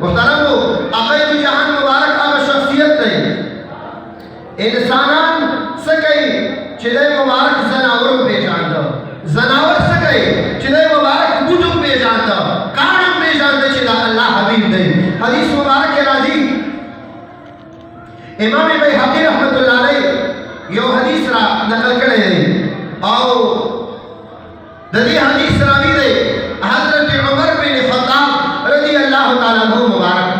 محترمو اقید جهان مبارک هغه شخصیت دی انسانان څه کوي چې دی مبارک زناورو پیژانده زناور څه کوي چې دی مبارک بوټو پیژانده کاڼم پیژانده چې دا الله حبیب دی حدیث مبارک راځي امام بیهقی رحمت الله علیه یو حدیث را نقل کړی دی او د دې حدیث راوی دی حضرت عمر بن خطاب رضی الله تعالی عنہ مبارک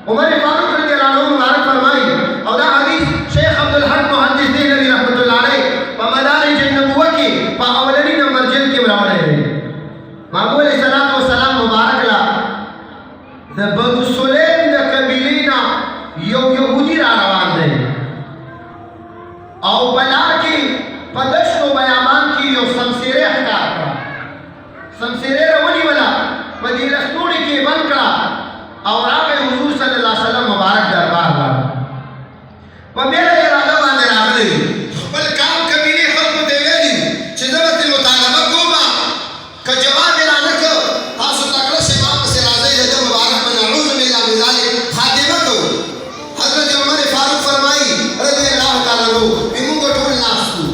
عمر فاروق رضی الله عنہ مبارک فرمایي او دا حدیث شیخ عبدالحق محدث دہلوی رحمت الله علیه په مدارج النبوه کې په اولنی نمبر جلد کې راوړی دی محمود علیه السلام مبارک لا د بنو سلیم د قبیلینا یو یهودي را روان دی او بلار کې په دشت و بیابان کې یو سمسیره ښکار کړه سمسیره ونیوله په دې لستوڼي کې بند کړه او راغی حضور صلی الله علیه وسلم مبارک دربار ته په بیړه اراده باندې راغلی خپل کام قبیلې خلکو ته ویلي چې زه به مطالبه کوم که جواب یې رانه کړ تاسو تکړه شئ ما پسې راځئ د ده مبارک به نعوذ بالله من ذلک خاتمه کوو حضرت عمر فاروق فرمایي رضی الله تعالی عنہ موږ ټول ناست وو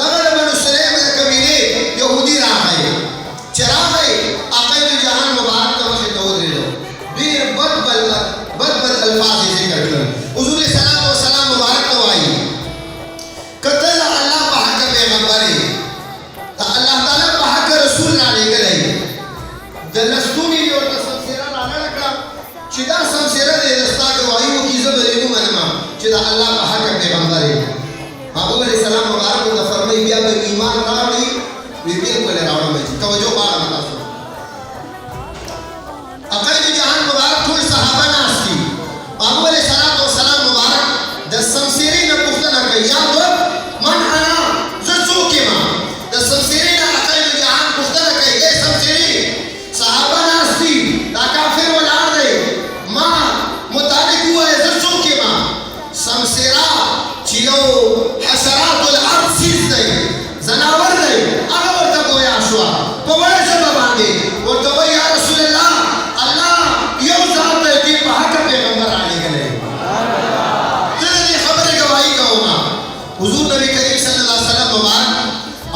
دغه د بنو سلیم د قبیلې یهودي راغی چې راغی عقید جهان مبارک ته مخې ته ودرېدو ډېر بد الفاظ یې ذکر کړل حضور صلوات و سلام مبارک ته وایي که ته د الله په حق پیغمبر یې د الله تعالی په حق رسول رالېږلی د لستوڼي یې ورته سمسیره رالړه کړه چې دا سمسیره دی د ستا ګواهي وکړي زه به دې ومنم چې د الله په حق پیغمبر یې محبوب علیه السلام مبارک ورته فرمایي بیا به ایمان راوړي وی بالکل راوړم توجه غواړم تاسو عقید جهان مبارک ټول صحابه ناست دي محبوب علیه السلام مبارک د سمسیرې نه پوښتنه کوي یا من انا زه څوک یم د سمسیرې نه عقید جهان پوښتنه کوي ای سمسیرې صحابه ناست دي دا کافر ولاړ دی ما متعلق ووایه زه څوک یم سمسیره چې یو حشرات الارض څیز دی زناور دی هغه ورته ګویا شوه په وړه ژبه باندې ورته وایي یا رسول الله الله یو ذات دی دې په حقه پیغمبر رالېږلی زه د دې خبرې ګواهي کوم حضور نبی کریم صلی الله علیه وسلم مبارک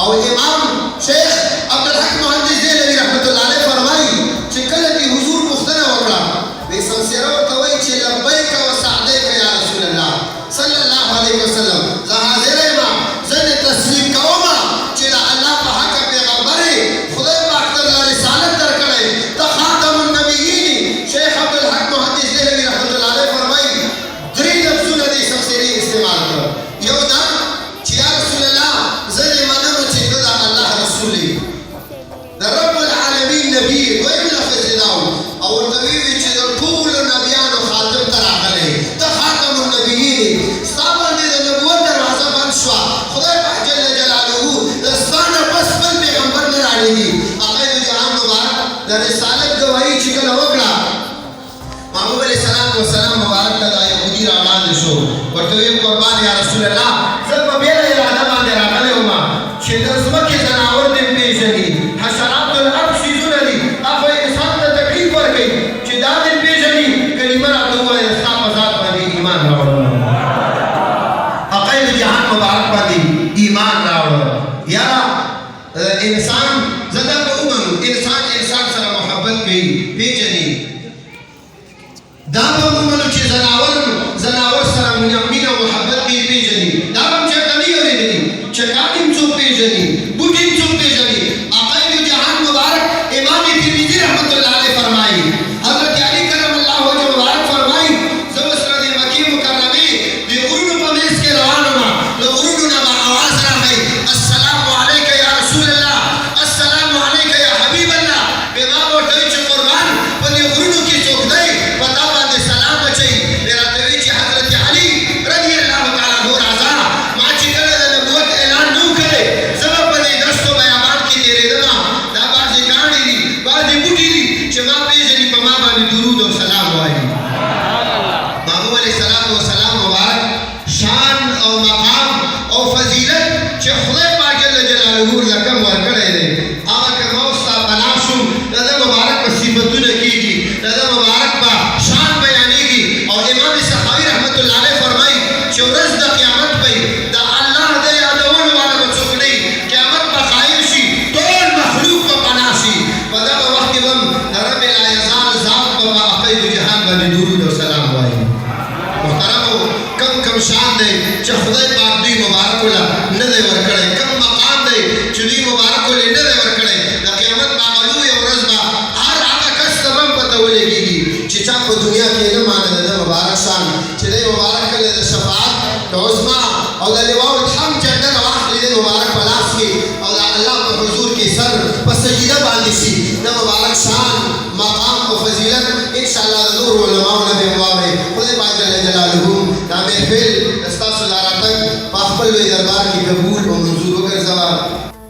او امام شیخ عبدالحق محدث دہلوی رحمت الله علیه فرمایي چې کله دې حضور پوښتنه وکړه وی سمسیره ورته وایي چې لبیک و سعدیک یا رسول الله صلی الله علیه وسلم زه حاضر یم زه دې تسلیم کوم چې د الله په حق پیغمبر یې خدای پاک درله رسالت درکړی ته خاتم النبیین شیخ عبدالحق محدث دہلوی رحمت الله علیه فرمایي درې لفظونه دې سمسیرې استعمال کړه یو دا چې یا رسول الله زه دې منم چې ته د الله رسول یې د رب العالمین نبی دویم لفظ یې دا او ورته ویې چې د ټولو نبیانو خاتم ته راغلی ته خاتم النبیین ستا باندې د نبوت دروازه بند شوه خدای پاک جل جلاله د ستا نه پس بل پیغمبر نه رالیږي عقید جهان مبارک د رسالت ګواهي چې کله وکړه محبوب علیه السلام مبارک ته دا یهودي راوړاندې شو ورته ویل قربان یا رسول الله زه په بېله اراده باندې راغلی وم چې د ځمکې ځناور دې پېژني حشرات الارض څیزونه دي هغه انسان ته تکلیف ورکوي چې دا دې پېژني کلمه راته ووایه ستا په ذات باندې ایمان راوړم عقید جهان مبارک باندې ایمان راوړه یا انسان زه دا به ومنو انسان سره محبت کوي پېژني دا به ومنو چې زناور سره مینه او محبت کوي پېژني دا به هم چېرته نه اورېدلي چې کاڼي څوک پېژني بوټي څوک پېژني عقید جهان مبارک امام ترمذي رحمت الله علیه فرمایي حضرت علی کرم الله وجهه مبارک فرمایي زه اوس د مکې مکرمې د غرونو په منځ کې روان وم له غرونو نه به اواز راغی السلام علیک یا رسول الله السلام علیک یا حبیب الله بیا ما ورته ویل چې قربان په دې غرونو کې څوک دی په تا باندې سلام اچوي بیا راته ویل چې حضرت علي رضی الله تعالی عنه راځه ما چې کله د نبوت اعلان نه و کړی زه به په دې دشت و بیابان کې تېرېدم دا بعضې کاڼي دي بعضې بوټي دي چې ما پېژني په ما باندې درود او سلام وایي محبوب علیه السلام مبارک شان او مقام او فضیلت چې خدای پاک جل جلاله له کوم ورکړی دی هغه که ما اوس تا پناه شوم د ده مبارک به صفتونه کېږي د ده مبارک به چې خدای پاک دوی مبارک ولا نه دی ورکړی کوم مقام دی چې دوی مبارک ولې نه دی ورکړی د قیامت په هغه لویه ورځ به هر هغه کس ته به هم پته ولګېږي چې چا په دنیا کې نه مانه د ده مبارک شان چې دی مبارک کله د شفاعت عظما او د لواء الحمد جنډه راواخلي دی مبارک په لاس کې او د الله په حضور کې سر په سجده باندې شي د مبارک شان مقام او فضیلت انشاءالله د نور علماو نه به یې واورئ خدای پاک جل جلاله دا محفل د ستاسو دا راتګ په خپل لوی دربار کې قبول او منظور وګرځوه